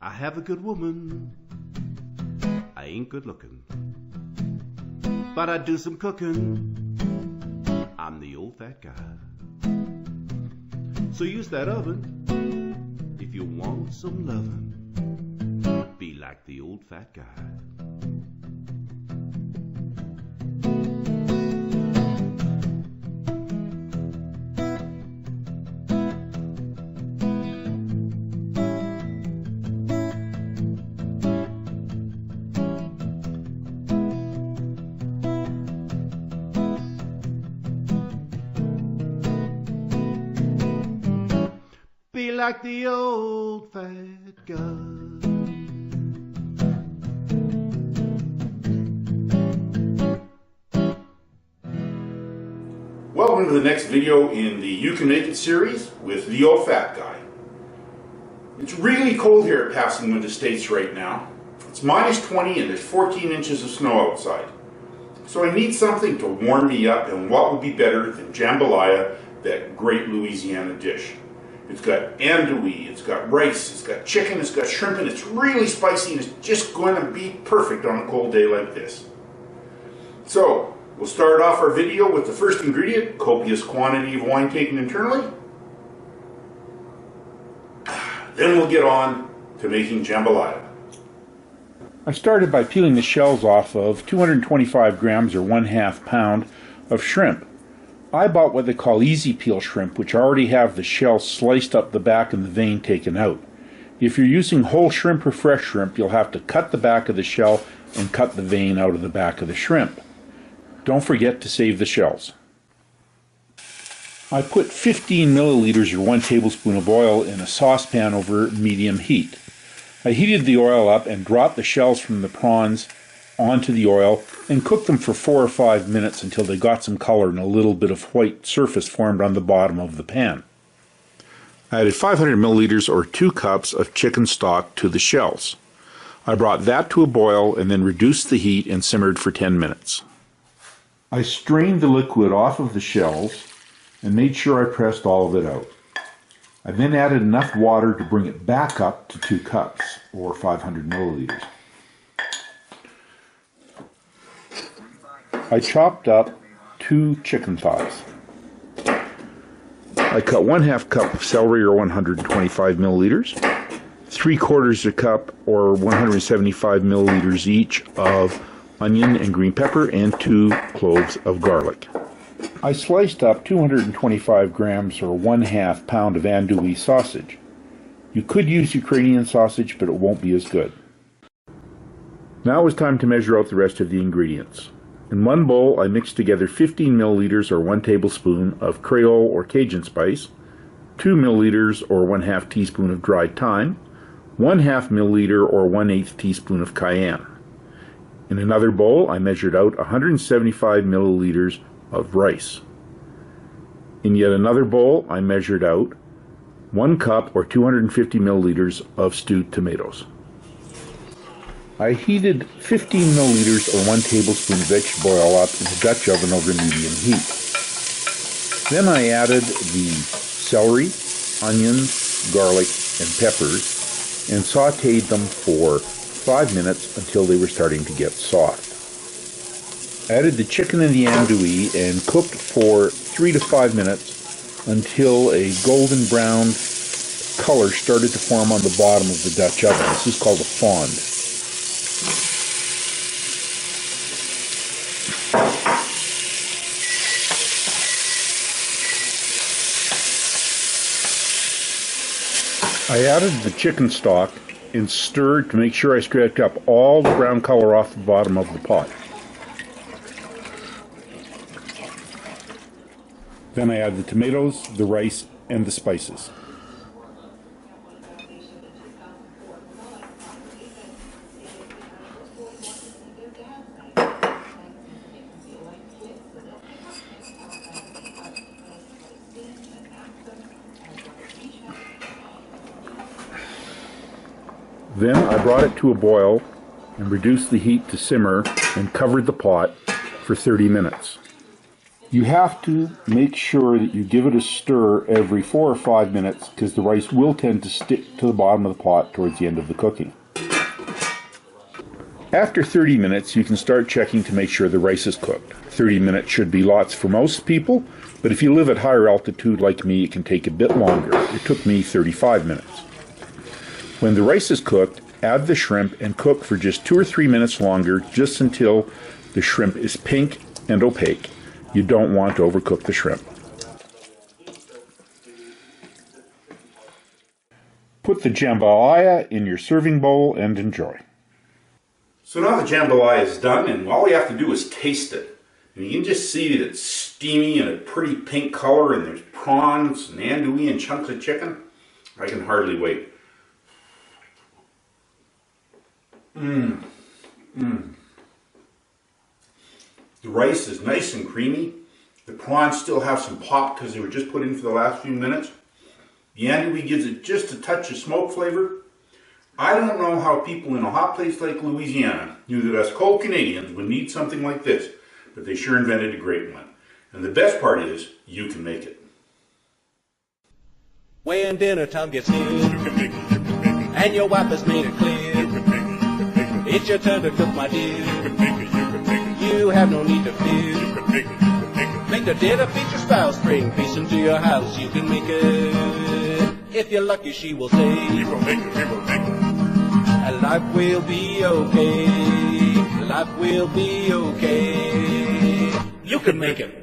I have a good woman, I ain't good looking, but I do some cooking, I'm the old fat guy. So use that oven if you want some lovin', be like the old fat guy. Be like the old fat guy. Welcome to the next video in the You Can Make It series with the old fat guy. It's really cold here at Passing Wind Estates right now. It's minus 20 and there's 14 inches of snow outside. So I need something to warm me up, and what would be better than jambalaya, that great Louisiana dish. It's got andouille, it's got rice, it's got chicken, it's got shrimp, and it's really spicy, and it's just going to be perfect on a cold day like this. So, we'll start off our video with the first ingredient, copious quantity of wine taken internally. Then we'll get on to making jambalaya. I started by peeling the shells off of 225 grams or 1/2 pound of shrimp. I bought what they call easy peel shrimp, which already have the shell sliced up the back and the vein taken out. If you're using whole shrimp or fresh shrimp, you'll have to cut the back of the shell and cut the vein out of the back of the shrimp. Don't forget to save the shells. I put 15 milliliters or 1 tablespoon of oil in a saucepan over medium heat. I heated the oil up and dropped the shells from the prawns onto the oil and cooked them for 4 or 5 minutes until they got some color and a little bit of white surface formed on the bottom of the pan. I added 500 milliliters or 2 cups of chicken stock to the shells. I brought that to a boil and then reduced the heat and simmered for 10 minutes. I strained the liquid off of the shells and made sure I pressed all of it out. I then added enough water to bring it back up to 2 cups or 500 milliliters. I chopped up 2 chicken thighs. I cut 1/2 cup of celery or 125 milliliters, 3/4 cup or 175 milliliters each of onion and green pepper, and 2 cloves of garlic. I sliced up 225 grams or 1/2 pound of andouille sausage. You could use Ukrainian sausage, but it won't be as good. Now it's time to measure out the rest of the ingredients. In one bowl, I mixed together 15 milliliters or 1 tablespoon of Creole or Cajun spice, 2 milliliters or 1/2 teaspoon of dried thyme, 1/2 milliliter or 1/8 teaspoon of cayenne. In another bowl, I measured out 175 milliliters of rice. In yet another bowl, I measured out 1 cup or 250 milliliters of stewed tomatoes. I heated 15 milliliters or 1 tablespoon of vegetable oil up in the Dutch oven over medium heat. Then I added the celery, onions, garlic, and peppers and sauteed them for 5 minutes until they were starting to get soft. I added the chicken and the andouille and cooked for 3 to 5 minutes until a golden brown color started to form on the bottom of the Dutch oven. This is called a fond. I added the chicken stock and stirred to make sure I scraped up all the brown color off the bottom of the pot. Then I add the tomatoes, the rice, and the spices. Then I brought it to a boil and reduced the heat to simmer and covered the pot for 30 minutes. You have to make sure that you give it a stir every 4 or 5 minutes because the rice will tend to stick to the bottom of the pot towards the end of the cooking. After 30 minutes, you can start checking to make sure the rice is cooked. 30 minutes should be lots for most people, but if you live at higher altitude like me, it can take a bit longer. It took me 35 minutes. When the rice is cooked, add the shrimp and cook for just 2 or 3 minutes longer, just until the shrimp is pink and opaque. You don't want to overcook the shrimp. Put the jambalaya in your serving bowl and enjoy. So now the jambalaya is done, and all you have to do is taste it. And you can just see that it's steamy and a pretty pink color, and there's prawns and andouille and chunks of chicken. I can hardly wait. The rice is nice and creamy. The prawns still have some pop because they were just put in for the last few minutes. The andouille gives it just a touch of smoke flavor. I don't know how people in a hot place like Louisiana knew that us cold Canadians would need something like this, but they sure invented a great one. And the best part is, you can make it. When dinner time gets near, and your wife has made it clear, it's your turn to cook, my dear. You have no need to fear. Make the dinner feast your spouse, bring peace into your house. You can make it. If you're lucky, she will say, life will be okay. Life will be okay. You can make it.